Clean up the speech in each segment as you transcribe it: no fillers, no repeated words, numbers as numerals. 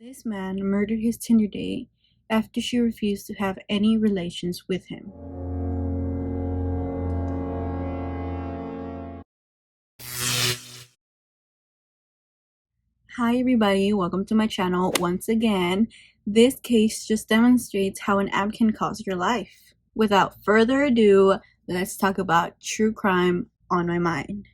This man murdered his Tinder date after she refused to have any relations with him. Hi everybody, welcome to my channel once again. This case just demonstrates how an app can cost your life. Without further ado, let's talk about true crime on my mind.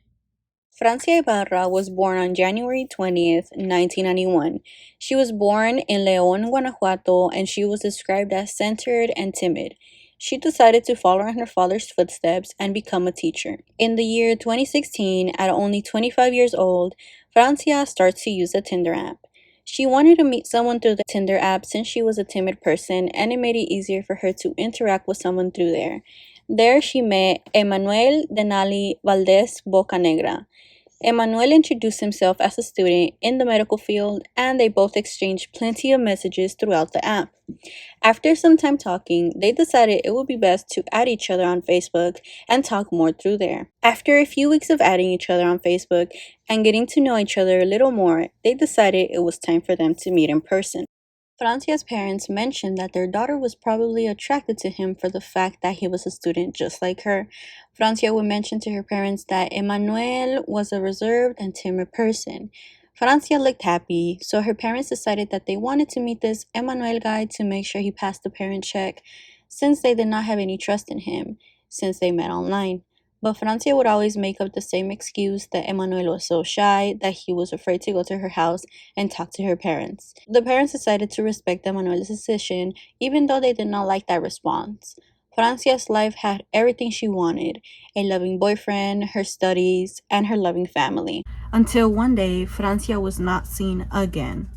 Francia Ibarra was born on January 20th, 1991. She was born in León, Guanajuato, and she was described as centered and timid. She decided to follow in her father's footsteps and become a teacher. In the year 2016, at only 25 years old, Francia starts to use the Tinder app. She wanted to meet someone through the Tinder app since she was a timid person, and it made it easier for her to interact with someone through there. There she met Emmanuel Denali Valdez Bocanegra. Emmanuel introduced himself as a student in the medical field, and they both exchanged plenty of messages throughout the app. After some time talking, they decided it would be best to add each other on Facebook and talk more through there. After a few weeks of adding each other on Facebook and getting to know each other a little more, they decided it was time for them to meet in person. Francia's parents mentioned that their daughter was probably attracted to him for the fact that he was a student just like her. Francia would mention to her parents that Emmanuel was a reserved and timid person. Francia looked happy, so her parents decided that they wanted to meet this Emmanuel guy to make sure he passed the parent check, since they did not have any trust in him, since they met online. But Francia would always make up the same excuse that Emmanuel was so shy that he was afraid to go to her house and talk to her parents. The parents decided to respect Emmanuel's decision, even though they did not like that response. Francia's life had everything she wanted: a loving boyfriend, her studies, and her loving family. Until one day, Francia was not seen again.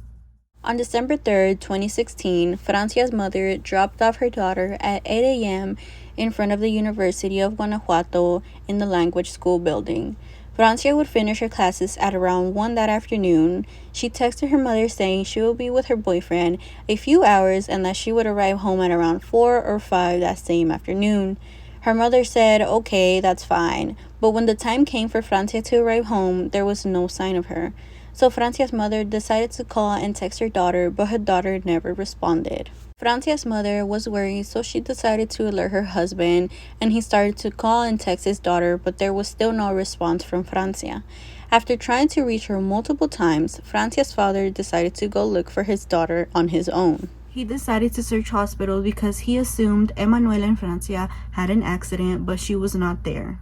On December 3rd, 2016, Francia's mother dropped off her daughter at 8 a.m. in front of the University of Guanajuato in the language school building. Francia would finish her classes at around 1 that afternoon. She texted her mother saying she will be with her boyfriend a few hours and that she would arrive home at around 4 or 5 that same afternoon. Her mother said, "Okay, that's fine." But when the time came for Francia to arrive home, there was no sign of her. So Francia's mother decided to call and text her daughter, but her daughter never responded. Francia's mother was worried, so she decided to alert her husband, and he started to call and text his daughter, but there was still no response from Francia. After trying to reach her multiple times, Francia's father decided to go look for his daughter on his own. He decided to search hospitals because he assumed Emmanuel and Francia had an accident, but she was not there.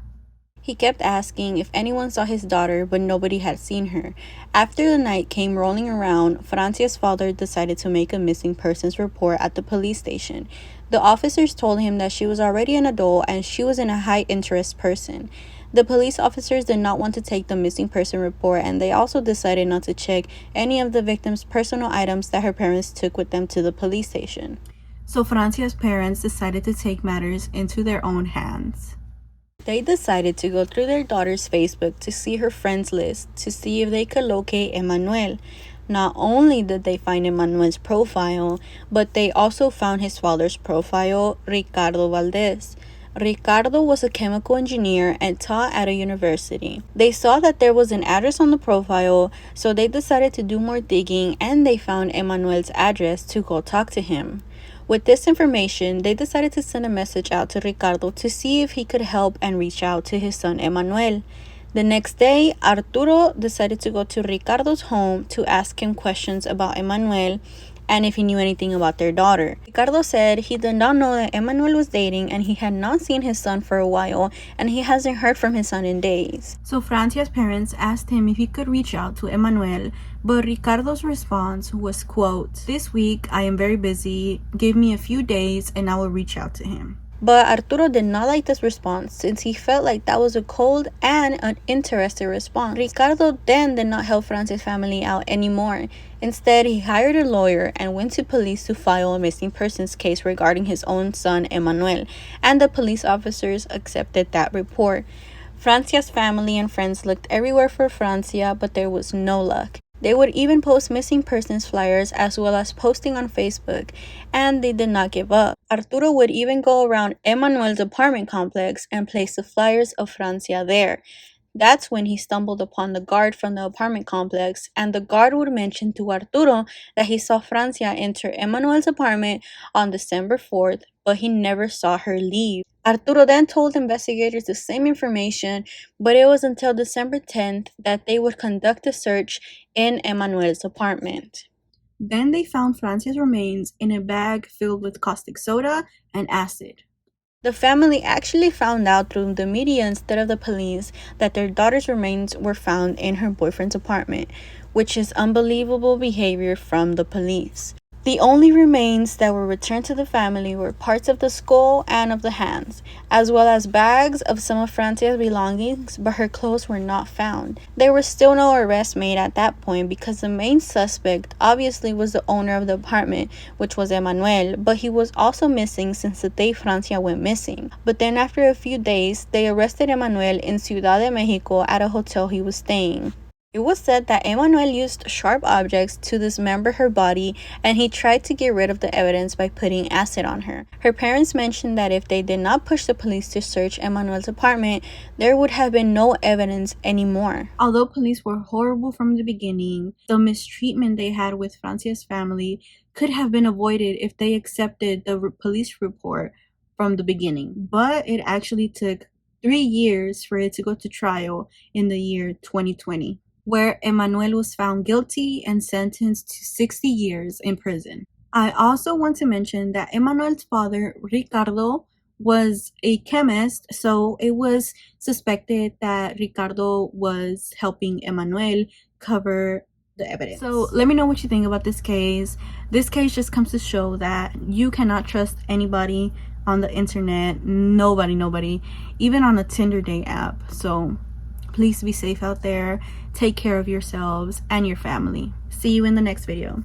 He kept asking if anyone saw his daughter, but nobody had seen her. After the night came rolling around, Francia's father decided to make a missing persons report at the police station. The officers told him that she was already an adult and she was in a high interest person. The police officers did not want to take the missing person report, and they also decided not to check any of the victim's personal items that her parents took with them to the police station. So Francia's parents decided to take matters into their own hands. They decided to go through their daughter's Facebook to see her friends list to see if they could locate Emmanuel. Not only did they find Emmanuel's profile, but they also found his father's profile, Ricardo Valdez. Ricardo was a chemical engineer and taught at a university. They saw that there was an address on the profile, so they decided to do more digging, and they found Emmanuel's address to go talk to him. With this information, they decided to send a message out to Ricardo to see if he could help and reach out to his son Emmanuel. The next day, Arturo decided to go to Ricardo's home to ask him questions about Emmanuel and if he knew anything about their daughter. Ricardo said he did not know that Emmanuel was dating and he had not seen his son for a while, and he hasn't heard from his son in days. So Francia's parents asked him if he could reach out to Emmanuel, but Ricardo's response was, quote, "This week I am very busy, give me a few days and I will reach out to him." But Arturo did not like this response, since he felt like that was a cold and uninterested response. Ricardo then did not help Francia's family out anymore. Instead, he hired a lawyer and went to police to file a missing persons case regarding his own son Emmanuel, and the police officers accepted that report. Francia's family and friends looked everywhere for Francia, but there was no luck. They would even post missing persons flyers as well as posting on Facebook, and they did not give up. Arturo would even go around Emmanuel's apartment complex and place the flyers of Francia there. That's when he stumbled upon the guard from the apartment complex, and the guard would mention to Arturo that he saw Francia enter Emmanuel's apartment on December 4th, but he never saw her leave. Arturo then told investigators the same information, but it was until December 10th that they would conduct a search in Emmanuel's apartment. Then they found Francia's remains in a bag filled with caustic soda and acid. The family actually found out through the media instead of the police that their daughter's remains were found in her boyfriend's apartment, which is unbelievable behavior from the police. The only remains that were returned to the family were parts of the skull and of the hands, as well as bags of some of Francia's belongings, but her clothes were not found. There was still no arrest made at that point because the main suspect obviously was the owner of the apartment, which was Emmanuel, but he was also missing since the day Francia went missing. But then after a few days, they arrested Emmanuel in Ciudad de Mexico at a hotel he was staying. It was said that Emmanuel used sharp objects to dismember her body, and he tried to get rid of the evidence by putting acid on her. Her parents mentioned that if they did not push the police to search Emmanuel's apartment, there would have been no evidence anymore. Although police were horrible from the beginning, the mistreatment they had with Francia's family could have been avoided if they accepted the police report from the beginning. But it actually took 3 years for it to go to trial in the year 2020. Where Emmanuel was found guilty and sentenced to 60 years in prison. I also want to mention that Emmanuel's father, Ricardo, was a chemist, so it was suspected that Ricardo was helping Emmanuel cover the evidence. So let me know what you think about this case. This case just comes to show that you cannot trust anybody on the internet. Nobody, even on a Tinder date app. So please be safe out there. Take care of yourselves and your family. See you in the next video.